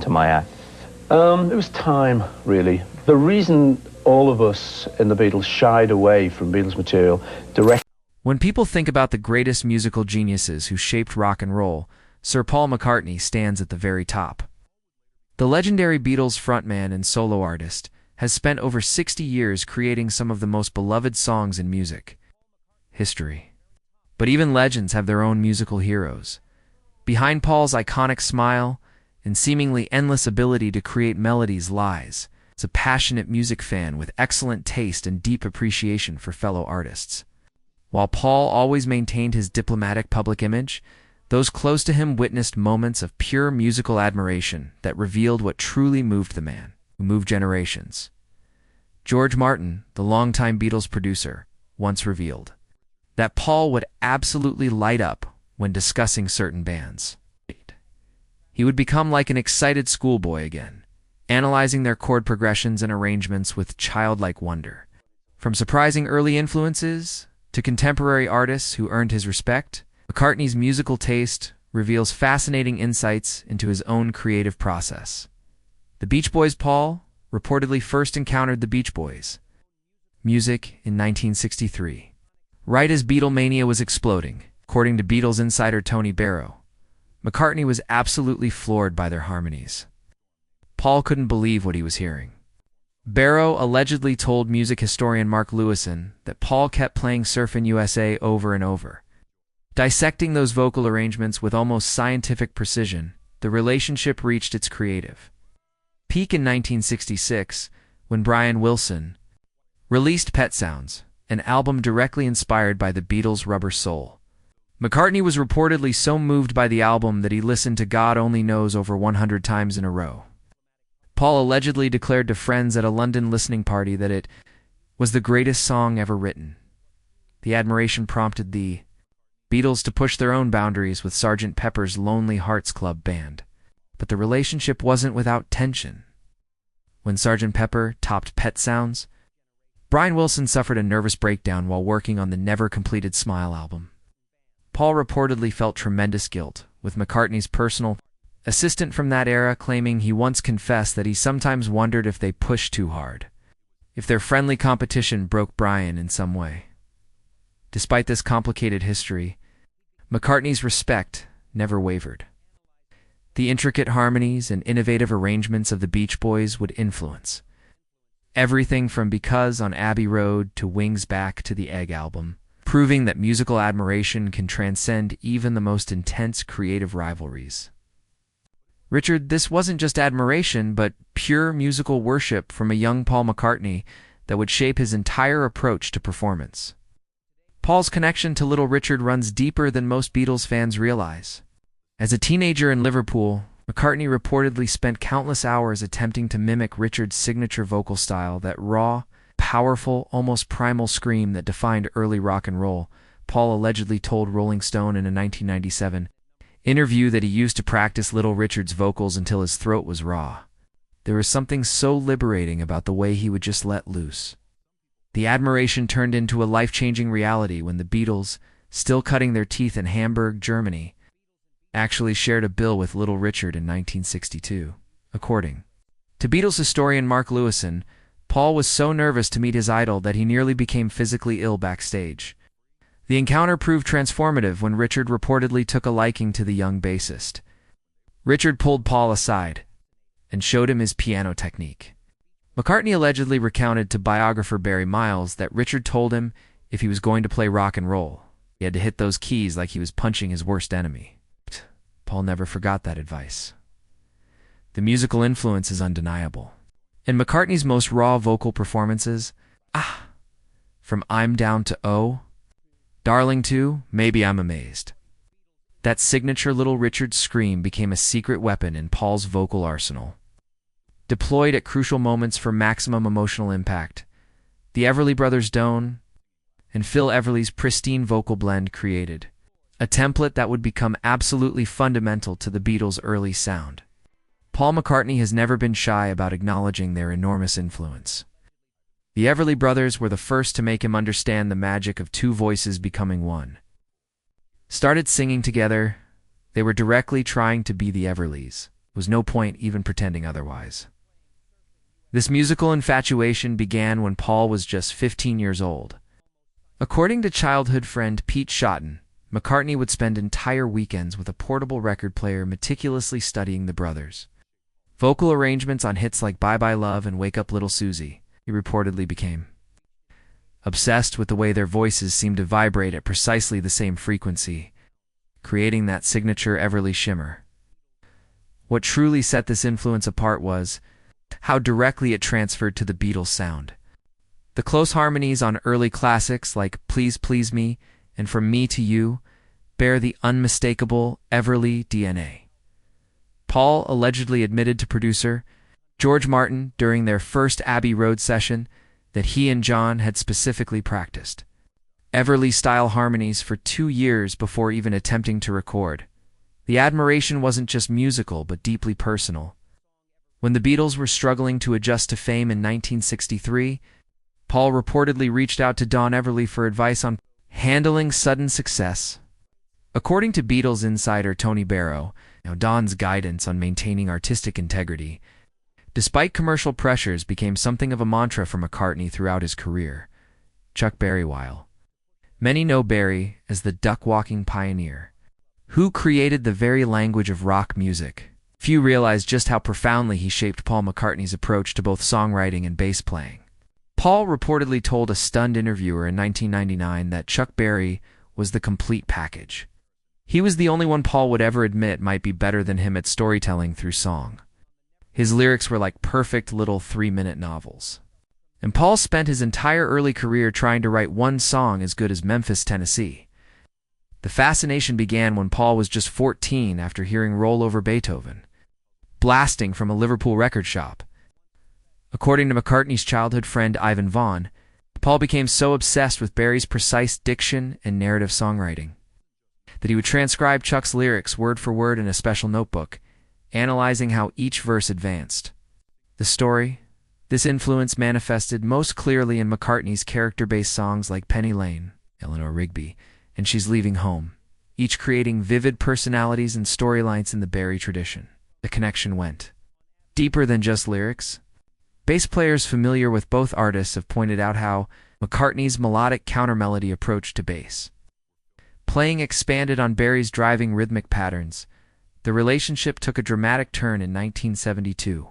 to my act? It was time, really. The reason all of us in the Beatles shied away from Beatles material direct. When people think about the greatest musical geniuses who shaped rock and roll, Sir Paul McCartney stands at the very top. The legendary Beatles frontman and solo artist has spent over 60 years creating some of the most beloved songs in music history. But even legends have their own musical heroes. Behind Paul's iconic smile and seemingly endless ability to create melodies lies a passionate music fan with excellent taste and deep appreciation for fellow artists. While Paul always maintained his diplomatic public image, those close to him witnessed moments of pure musical admiration that revealed what truly moved the man, who moved generations. George Martin, the longtime Beatles producer, once revealed that Paul would absolutely light up when discussing certain bands. He would become like an excited schoolboy again, analyzing their chord progressions and arrangements with childlike wonder. From surprising early influences to contemporary artists who earned his respect, McCartney's musical taste reveals fascinating insights into his own creative process. The Beach Boys' Paul reportedly first encountered the Beach Boys' music in 1963, right as Beatlemania was exploding. According to Beatles insider Tony Barrow, McCartney was absolutely floored by their harmonies. Paul couldn't believe what he was hearing. Barrow allegedly told music historian Mark Lewison that Paul kept playing Surfin' USA over and over. Dissecting those vocal arrangements with almost scientific precision, the relationship reached its creative peak in 1966 when Brian Wilson released Pet Sounds, an album directly inspired by the Beatles' Rubber Soul. McCartney was reportedly so moved by the album that he listened to God Only Knows over 100 times in a row. Paul allegedly declared to friends at a London listening party that it was the greatest song ever written. The admiration prompted the Beatles to push their own boundaries with Sgt. Pepper's Lonely Hearts Club Band. But the relationship wasn't without tension. When Sgt. Pepper topped Pet Sounds, Brian Wilson suffered a nervous breakdown while working on the never-completed Smile album. Paul reportedly felt tremendous guilt, with McCartney's personal assistant from that era claiming he once confessed that he sometimes wondered if they pushed too hard, if their friendly competition broke Brian in some way. Despite this complicated history, McCartney's respect never wavered. The intricate harmonies and innovative arrangements of the Beach Boys would influence everything from Because on Abbey Road to Wings Back to the Egg album, proving that musical admiration can transcend even the most intense creative rivalries. Richard, this wasn't just admiration, but pure musical worship from a young Paul McCartney that would shape his entire approach to performance. Paul's connection to Little Richard runs deeper than most Beatles fans realize. As a teenager in Liverpool, McCartney reportedly spent countless hours attempting to mimic Richard's signature vocal style, that raw, powerful, almost primal scream that defined early rock and roll. Paul allegedly told Rolling Stone in a 1997 interview that he used to practice Little Richard's vocals until his throat was raw. There was something so liberating about the way he would just let loose. The admiration turned into a life-changing reality when the Beatles, still cutting their teeth in Hamburg, Germany, actually shared a bill with Little Richard in 1962. According to Beatles historian Mark Lewison, Paul was so nervous to meet his idol that he nearly became physically ill backstage. The encounter proved transformative when Richard reportedly took a liking to the young bassist. Richard pulled Paul aside and showed him his piano technique. McCartney allegedly recounted to biographer Barry Miles that Richard told him if he was going to play rock and roll, he had to hit those keys like he was punching his worst enemy. Paul never forgot that advice. The musical influence is undeniable. In McCartney's most raw vocal performances, from I'm Down to O, Darling to Maybe I'm Amazed, that signature Little Richard scream became a secret weapon in Paul's vocal arsenal. Deployed at crucial moments for maximum emotional impact, the Everly Brothers' Doan and Phil Everly's pristine vocal blend created a template that would become absolutely fundamental to the Beatles' early sound. Paul McCartney has never been shy about acknowledging their enormous influence. The Everly Brothers were the first to make him understand the magic of two voices becoming one. Started singing together, they were directly trying to be the Everlys. Was no point even pretending otherwise. This musical infatuation began when Paul was just 15 years old. According to childhood friend Pete Shotton, McCartney would spend entire weekends with a portable record player meticulously studying the brothers. Vocal arrangements on hits like Bye Bye Love and Wake Up Little Susie, he reportedly became obsessed with the way their voices seemed to vibrate at precisely the same frequency, creating that signature Everly shimmer. What truly set this influence apart was how directly it transferred to the Beatles' sound. The close harmonies on early classics like Please Please Me and From Me to You bear the unmistakable Everly DNA. Paul allegedly admitted to producer George Martin during their first Abbey Road session that he and John had specifically practiced Everly-style harmonies for 2 years before even attempting to record. The admiration wasn't just musical but deeply personal. When the Beatles were struggling to adjust to fame in 1963, Paul reportedly reached out to Don Everly for advice on handling sudden success. According to Beatles insider Tony Barrow, Don's guidance on maintaining artistic integrity, despite commercial pressures, became something of a mantra for McCartney throughout his career. Chuck Berry. While many know Berry as the duck-walking pioneer who created the very language of rock music, few realize just how profoundly he shaped Paul McCartney's approach to both songwriting and bass playing. Paul reportedly told a stunned interviewer in 1999 that Chuck Berry was the complete package. He was the only one Paul would ever admit might be better than him at storytelling through song. His lyrics were like perfect little 3-minute novels. And Paul spent his entire early career trying to write one song as good as Memphis, Tennessee. The fascination began when Paul was just 14 after hearing Roll Over Beethoven, blasting from a Liverpool record shop. According to McCartney's childhood friend Ivan Vaughn, Paul became so obsessed with Berry's precise diction and narrative songwriting that he would transcribe Chuck's lyrics word for word in a special notebook, analyzing how each verse advanced. This influence manifested most clearly in McCartney's character-based songs like Penny Lane, Eleanor Rigby, and She's Leaving Home, each creating vivid personalities and storylines in the Berry tradition. The connection went deeper than just lyrics. Bass players familiar with both artists have pointed out how McCartney's melodic counter-melody approach to bass playing expanded on Berry's driving rhythmic patterns. The relationship took a dramatic turn in 1972,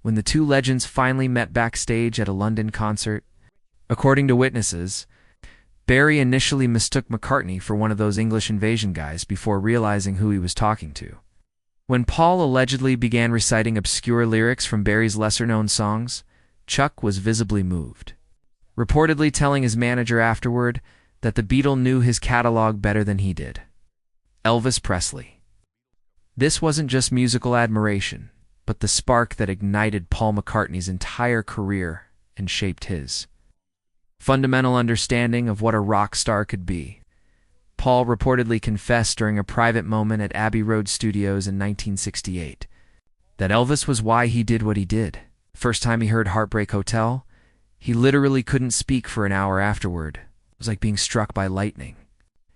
when the two legends finally met backstage at a London concert. According to witnesses, Berry initially mistook McCartney for one of those English invasion guys before realizing who he was talking to. When Paul allegedly began reciting obscure lyrics from Berry's lesser-known songs, Chuck was visibly moved, reportedly telling his manager afterward that the Beatle knew his catalog better than he did. Elvis Presley. This wasn't just musical admiration, but the spark that ignited Paul McCartney's entire career and shaped his fundamental understanding of what a rock star could be. Paul reportedly confessed during a private moment at Abbey Road Studios in 1968 that Elvis was why he did what he did. First time he heard Heartbreak Hotel, he literally couldn't speak for an hour afterward. It was like being struck by lightning.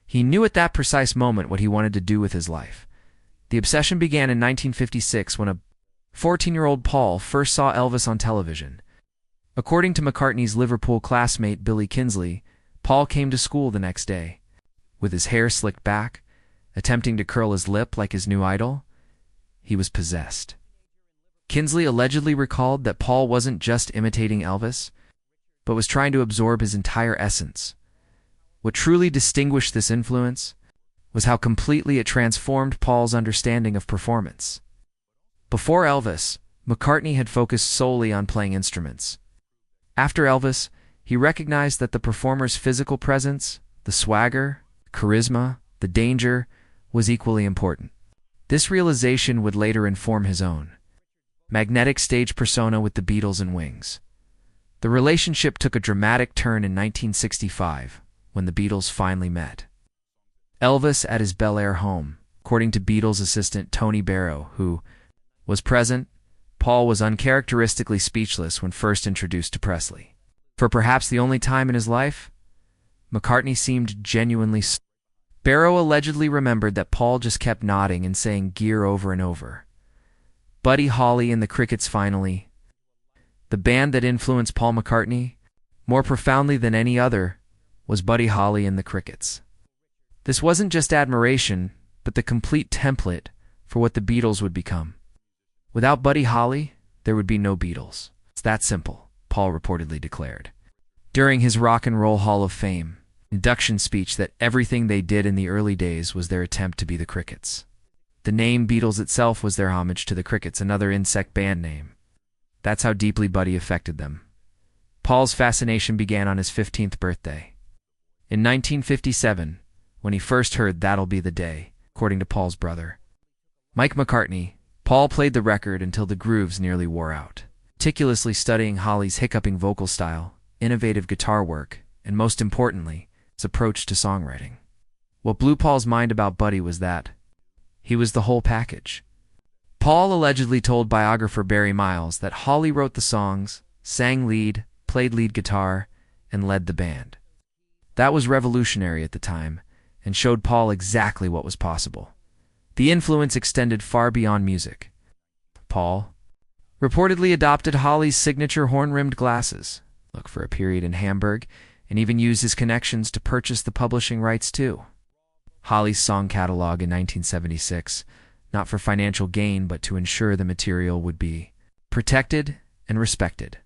He knew at that precise moment what he wanted to do with his life. The obsession began in 1956 when a 14-year-old Paul first saw Elvis on television. According to McCartney's Liverpool classmate Billy Kinsley, Paul came to school the next day, with his hair slicked back, attempting to curl his lip like his new idol. He was possessed. Kinsley allegedly recalled that Paul wasn't just imitating Elvis, but was trying to absorb his entire essence. What truly distinguished this influence was how completely it transformed Paul's understanding of performance. Before Elvis, McCartney had focused solely on playing instruments. After Elvis, he recognized that the performer's physical presence, the swagger, charisma, the danger, was equally important. This realization would later inform his own magnetic stage persona with the Beatles and Wings. The relationship took a dramatic turn in 1965, when the Beatles finally met. Elvis at his Bel Air home, according to Beatles assistant Tony Barrow, who was present. Paul was uncharacteristically speechless when first introduced to Presley. For perhaps the only time in his life, McCartney seemed genuinely Barrow allegedly remembered that Paul just kept nodding and saying gear over and over. Buddy Holly and the Crickets finally. The band that influenced Paul McCartney, more profoundly than any other, was Buddy Holly and the Crickets. This wasn't just admiration, but the complete template for what the Beatles would become. Without Buddy Holly, there would be no Beatles. It's that simple, Paul reportedly declared during his Rock and Roll Hall of Fame induction speech, that everything they did in the early days was their attempt to be the Crickets. The name Beatles itself was their homage to the Crickets, another insect band name. That's how deeply Buddy affected them. Paul's fascination began on his 15th birthday. In 1957, when he first heard That'll Be the Day, according to Paul's brother, Mike McCartney, Paul played the record until the grooves nearly wore out, meticulously studying Holly's hiccuping vocal style, innovative guitar work, and most importantly, his approach to songwriting. What blew Paul's mind about Buddy was that he was the whole package. Paul allegedly told biographer Barry Miles that Holly wrote the songs, sang lead, played lead guitar, and led the band. That was revolutionary at the time, and showed Paul exactly what was possible. The influence extended far beyond music. Paul reportedly adopted Holly's signature horn-rimmed glasses, looked for a period in Hamburg, and even used his connections to purchase the publishing rights too. Holly's song catalog in 1976, not for financial gain but to ensure the material would be protected and respected.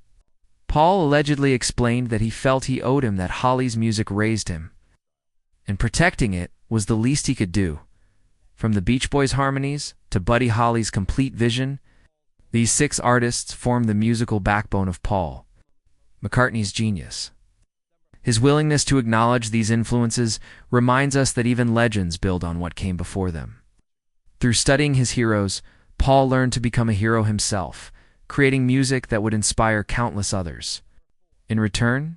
Paul allegedly explained that he felt he owed him that Holly's music raised him, and protecting it was the least he could do. From the Beach Boys' harmonies to Buddy Holly's complete vision, these 6 artists formed the musical backbone of Paul McCartney's genius. His willingness to acknowledge these influences reminds us that even legends build on what came before them. Through studying his heroes, Paul learned to become a hero himself, creating music that would inspire countless others. In return,